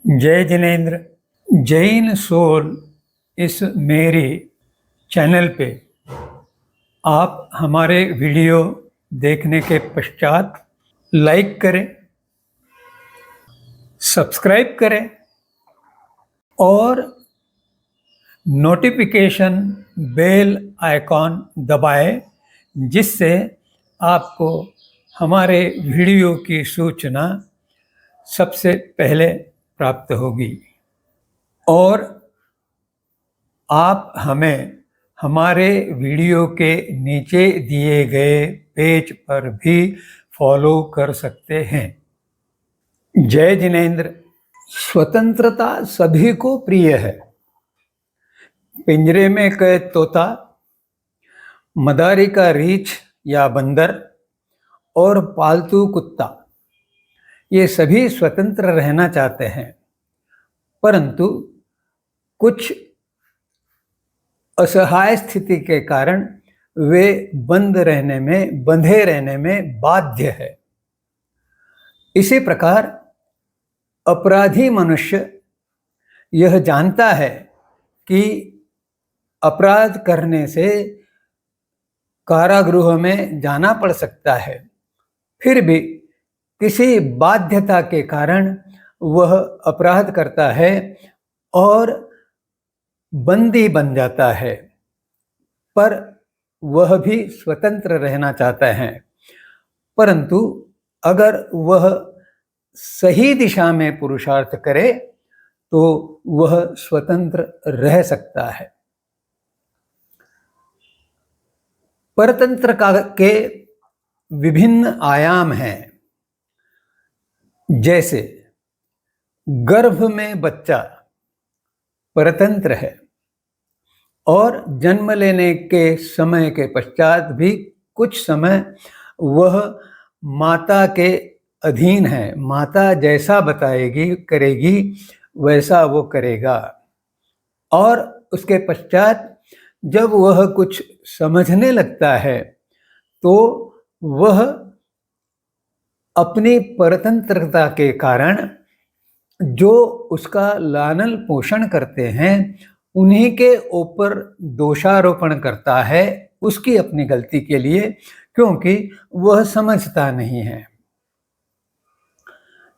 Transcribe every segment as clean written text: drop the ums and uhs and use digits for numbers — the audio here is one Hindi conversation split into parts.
जय जिनेन्द्र। जैन सोल इस मेरे चैनल पे आप हमारे वीडियो देखने के पश्चात लाइक करें, सब्सक्राइब करें और नोटिफिकेशन बेल आइकॉन दबाएं, जिससे आपको हमारे वीडियो की सूचना सबसे पहले प्राप्त होगी। और आप हमें हमारे वीडियो के नीचे दिए गए पेज पर भी फॉलो कर सकते हैं। जय जिनेन्द्र। स्वतंत्रता सभी को प्रिय है। पिंजरे में कैद तोता, मदारी का रीछ या बंदर और पालतू कुत्ता, ये सभी स्वतंत्र रहना चाहते हैं, परंतु कुछ असहाय स्थिति के कारण वे बंधे रहने में बाध्य है। इसी प्रकार अपराधी मनुष्य यह जानता है कि अपराध करने से कारागृह में जाना पड़ सकता है, फिर भी किसी बाध्यता के कारण वह अपराध करता है और बंदी बन जाता है, पर वह भी स्वतंत्र रहना चाहता है। परंतु अगर वह सही दिशा में पुरुषार्थ करे तो वह स्वतंत्र रह सकता है। परतंत्र के विभिन्न आयाम हैं, जैसे गर्भ में बच्चा परतंत्र है और जन्म लेने के समय के पश्चात भी कुछ समय वह माता के अधीन है। माता जैसा बताएगी करेगी वैसा वो करेगा, और उसके पश्चात जब वह कुछ समझने लगता है तो वह अपनी परतंत्रता के कारण जो उसका लालन पोषण करते हैं उन्हीं के ऊपर दोषारोपण करता है, उसकी अपनी गलती के लिए, क्योंकि वह समझता नहीं है।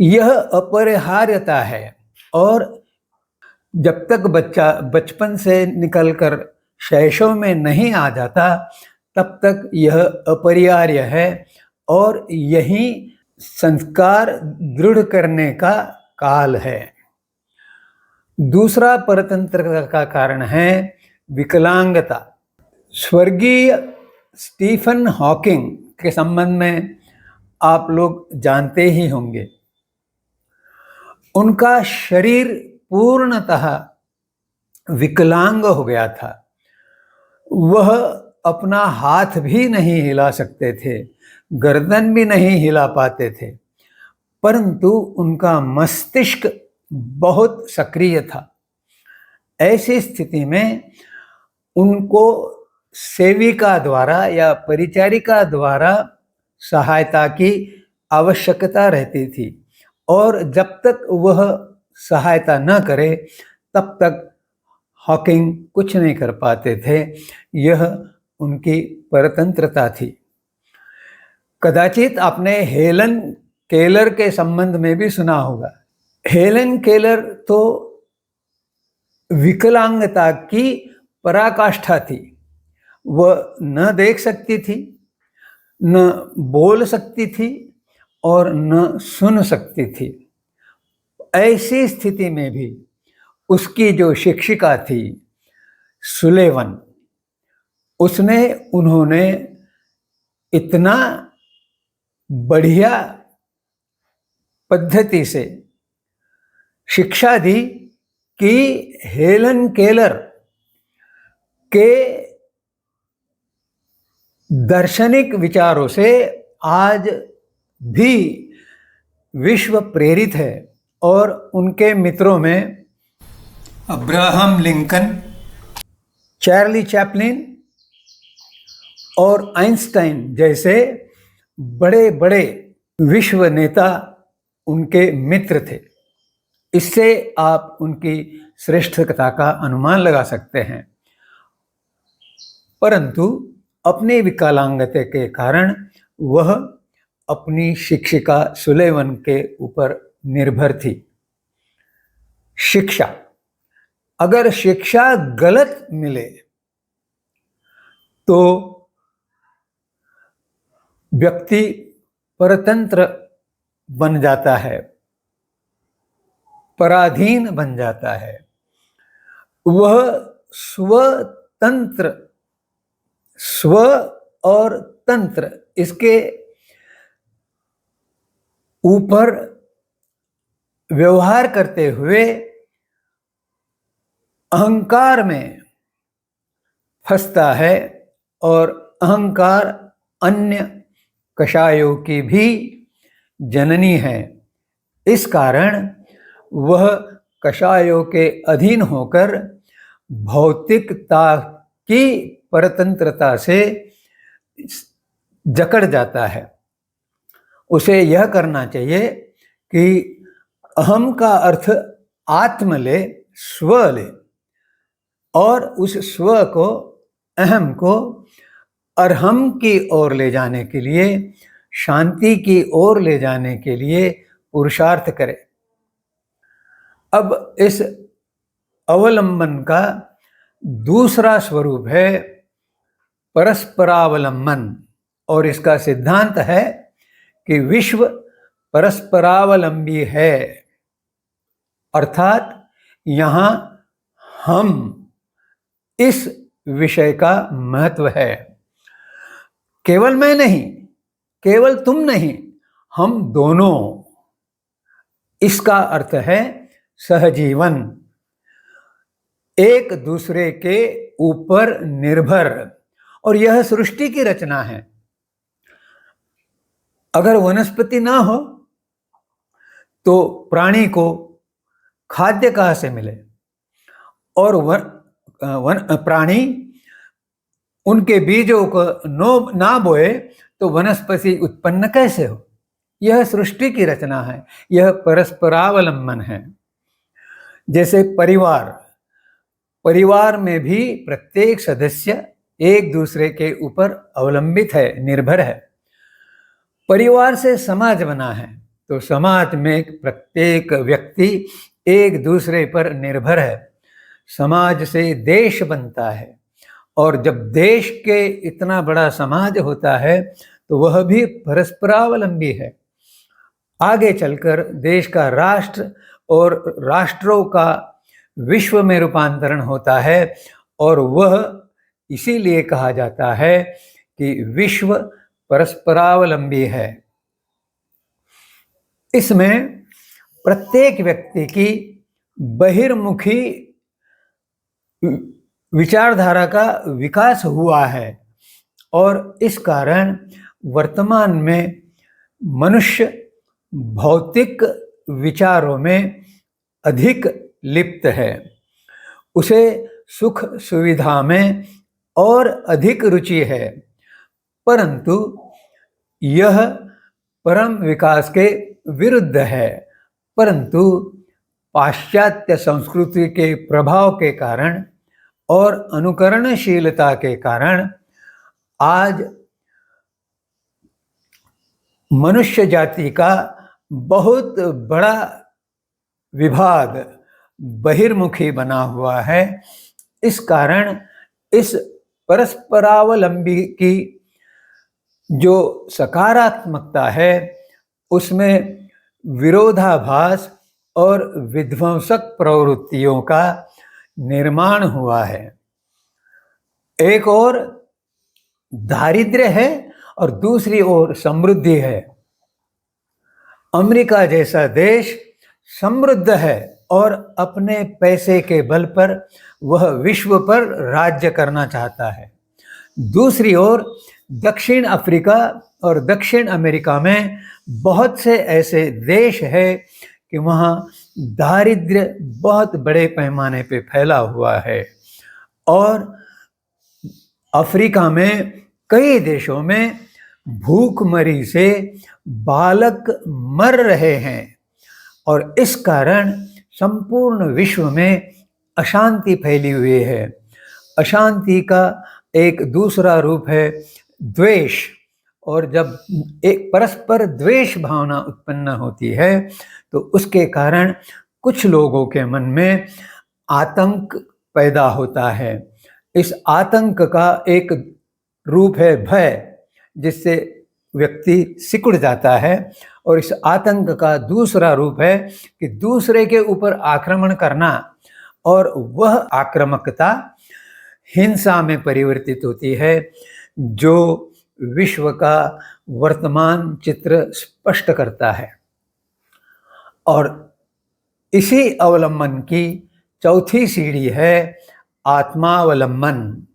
यह अपरिहार्यता है, और जब तक बच्चा बचपन से निकलकर शैशव में नहीं आ जाता तब तक यह अपरिहार्य है, और यही संस्कार दृढ़ करने का काल है। दूसरा परतंत्रता का कारण है विकलांगता। स्वर्गीय स्टीफन हॉकिंग के संबंध में आप लोग जानते ही होंगे। उनका शरीर पूर्णतः विकलांग हो गया था। वह अपना हाथ भी नहीं हिला सकते थे, गर्दन भी नहीं हिला पाते थे, परंतु उनका मस्तिष्क बहुत सक्रिय था। ऐसी स्थिति में उनको सेविका द्वारा या परिचारिका द्वारा सहायता की आवश्यकता रहती थी, और जब तक वह सहायता न करे तब तक हॉकिंग कुछ नहीं कर पाते थे। यह उनकी परतंत्रता थी। कदाचित आपने हेलन केलर के संबंध में भी सुना होगा। हेलन केलर तो विकलांगता की पराकाष्ठा थी। वह न देख सकती थी, न बोल सकती थी और न सुन सकती थी। ऐसी स्थिति में भी उसकी जो शिक्षिका थी सुलेवन, उन्होंने इतना बढ़िया पद्धति से शिक्षा दी कि हेलन केलर के दार्शनिक विचारों से आज भी विश्व प्रेरित है, और उनके मित्रों में अब्राहम लिंकन, चार्ली चैपलिन और आइंस्टाइन जैसे बड़े बड़े विश्व नेता उनके मित्र थे। इससे आप उनकी श्रेष्ठता का अनुमान लगा सकते हैं। परंतु अपनी विकलांगता के कारण वह अपनी शिक्षिका सुलेवन के ऊपर निर्भर थी। शिक्षा, अगर शिक्षा गलत मिले तो व्यक्ति परतंत्र बन जाता है, पराधीन बन जाता है। वह स्वतंत्र, स्व और तंत्र, इसके ऊपर व्यवहार करते हुए अहंकार में फंसता है, और अहंकार अन्य कषायों की भी जननी है। इस कारण वह कषायों के अधीन होकर भौतिकता की परतंत्रता से जकड़ जाता है। उसे यह करना चाहिए कि अहम का अर्थ आत्म ले, स्व ले, और उस स्व को, अहम को अरहम की ओर ले जाने के लिए, शांति की ओर ले जाने के लिए पुरुषार्थ करे। अब इस अवलंबन का दूसरा स्वरूप है परस्परावलंबन, और इसका सिद्धांत है कि विश्व परस्परावलंबी है, अर्थात यहाँ हम, इस विषय का महत्व है। केवल मैं नहीं, केवल तुम नहीं, हम दोनों, इसका अर्थ है सहजीवन, एक दूसरे के ऊपर निर्भर। और यह सृष्टि की रचना है। अगर वनस्पति ना हो तो प्राणी को खाद्य कहाँ से मिले, और प्राणी उनके बीजों को ना बोए तो वनस्पति उत्पन्न कैसे हो। यह सृष्टि की रचना है, यह परस्परावलंबन है। जैसे परिवार में भी प्रत्येक सदस्य एक दूसरे के ऊपर अवलंबित है, निर्भर है। परिवार से समाज बना है, तो समाज में प्रत्येक व्यक्ति एक दूसरे पर निर्भर है। समाज से देश बनता है, और जब देश के इतना बड़ा समाज होता है तो वह भी परस्परावलंबी है। आगे चलकर देश का राष्ट्र और राष्ट्रों का विश्व में रूपांतरण होता है, और वह इसीलिए कहा जाता है कि विश्व परस्परावलंबी है। इसमें प्रत्येक व्यक्ति की बहिर्मुखी विचारधारा का विकास हुआ है, और इस कारण वर्तमान में मनुष्य भौतिक विचारों में अधिक लिप्त है। उसे सुख सुविधा में और अधिक रुचि है, परंतु यह परम विकास के विरुद्ध है। परंतु पाश्चात्य संस्कृति के प्रभाव के कारण और अनुकरणशीलता के कारण आज मनुष्य जाति का बहुत बड़ा विभाग बहिर्मुखी बना हुआ है। इस कारण इस परस्परावलंबी की जो सकारात्मकता है उसमें विरोधाभास और विध्वंसक प्रवृत्तियों का निर्माण हुआ है। एक ओर दारिद्र्य है और दूसरी ओर समृद्धि है। अमेरिका जैसा देश समृद्ध है और अपने पैसे के बल पर वह विश्व पर राज्य करना चाहता है। दूसरी ओर दक्षिण अफ्रीका और दक्षिण अमेरिका में बहुत से ऐसे देश है कि वहाँ दारिद्र्य बहुत बड़े पैमाने पे फैला हुआ है, और अफ्रीका में कई देशों में भूखमरी से बालक मर रहे हैं। और इस कारण संपूर्ण विश्व में अशांति फैली हुई है। अशांति का एक दूसरा रूप है द्वेष, और जब एक परस्पर द्वेष भावना उत्पन्न होती है तो उसके कारण कुछ लोगों के मन में आतंक पैदा होता है। इस आतंक का एक रूप है भय, जिससे व्यक्ति सिकुड़ जाता है, और इस आतंक का दूसरा रूप है कि दूसरे के ऊपर आक्रमण करना, और वह आक्रामकता हिंसा में परिवर्तित होती है, जो विश्व का वर्तमान चित्र स्पष्ट करता है। और इसी अवलंबन की चौथी सीढ़ी है आत्मावलंबन,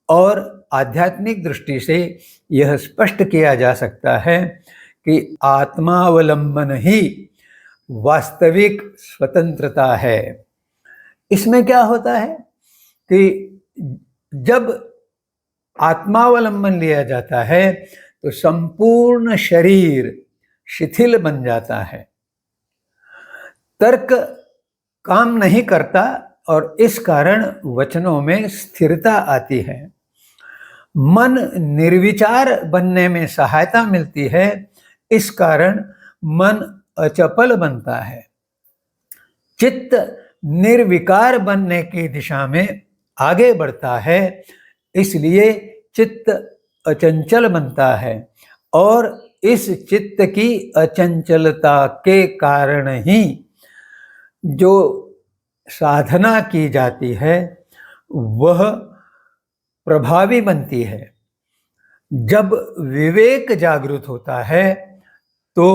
और आध्यात्मिक दृष्टि से यह स्पष्ट किया जा सकता है कि आत्मावलंबन ही वास्तविक स्वतंत्रता है। इसमें क्या होता है कि जब आत्मावलंबन लिया जाता है तो संपूर्ण शरीर शिथिल बन जाता है, तर्क काम नहीं करता, और इस कारण वचनों में स्थिरता आती है। मन निर्विचार बनने में सहायता मिलती है, इस कारण मन अचपल बनता है। चित्त निर्विकार बनने की दिशा में आगे बढ़ता है, इसलिए चित्त अचंचल बनता है, और इस चित्त की अचंचलता के कारण ही जो साधना की जाती है वह प्रभावी बनती है। जब विवेक जागृत होता है तो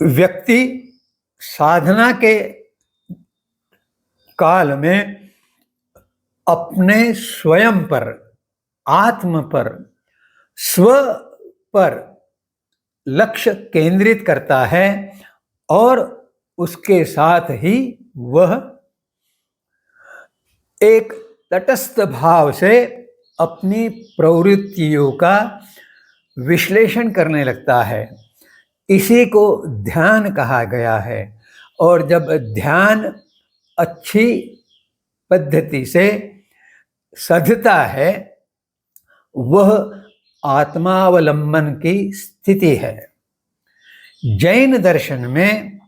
व्यक्ति साधना के काल में अपने स्वयं पर, आत्म पर, स्व पर लक्ष्य केंद्रित करता है, और उसके साथ ही वह एक तटस्थ भाव से अपनी प्रवृत्तियों का विश्लेषण करने लगता है। इसी को ध्यान कहा गया है, और जब ध्यान अच्छी पद्धति से सधता है वह आत्मावलंबन की स्थिति है। जैन दर्शन में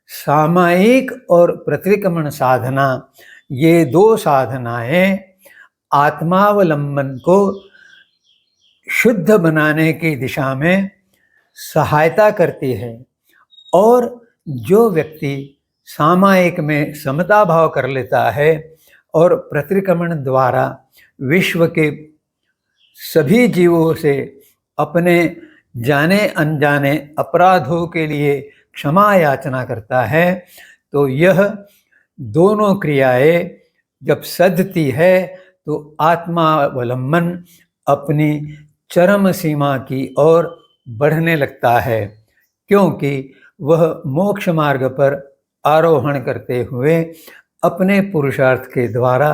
सामायिक और प्रतिक्रमण साधना, ये दो साधनाएं आत्मावलंबन को शुद्ध बनाने की दिशा में सहायता करती है, और जो व्यक्ति सामायिक में समता भाव कर लेता है और प्रतिक्रमण द्वारा विश्व के सभी जीवों से अपने जाने अनजाने अपराधों के लिए क्षमा याचना करता है, तो यह दोनों क्रियाएं जब सधती है तो आत्मावलंबन अपनी चरम सीमा की ओर बढ़ने लगता है, क्योंकि वह मोक्ष मार्ग पर आरोहण करते हुए अपने पुरुषार्थ के द्वारा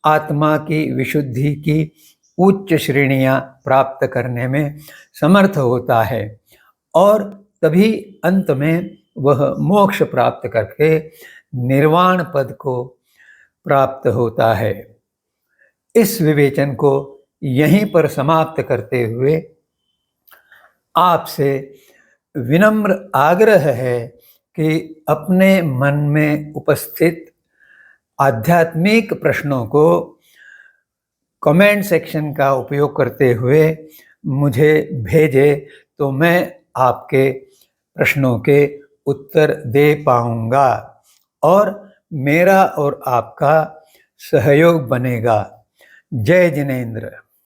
आत्मा की विशुद्धि की उच्च श्रेणियां प्राप्त करने में समर्थ होता है, और तभी अंत में वह मोक्ष प्राप्त करके निर्वाण पद को प्राप्त होता है। इस विवेचन को यहीं पर समाप्त करते हुए आपसे विनम्र आग्रह है कि अपने मन में उपस्थित आध्यात्मिक प्रश्नों को कमेंट सेक्शन का उपयोग करते हुए मुझे भेजे, तो मैं आपके प्रश्नों के उत्तर दे पाऊंगा और मेरा और आपका सहयोग बनेगा। जय जिनेंद्र।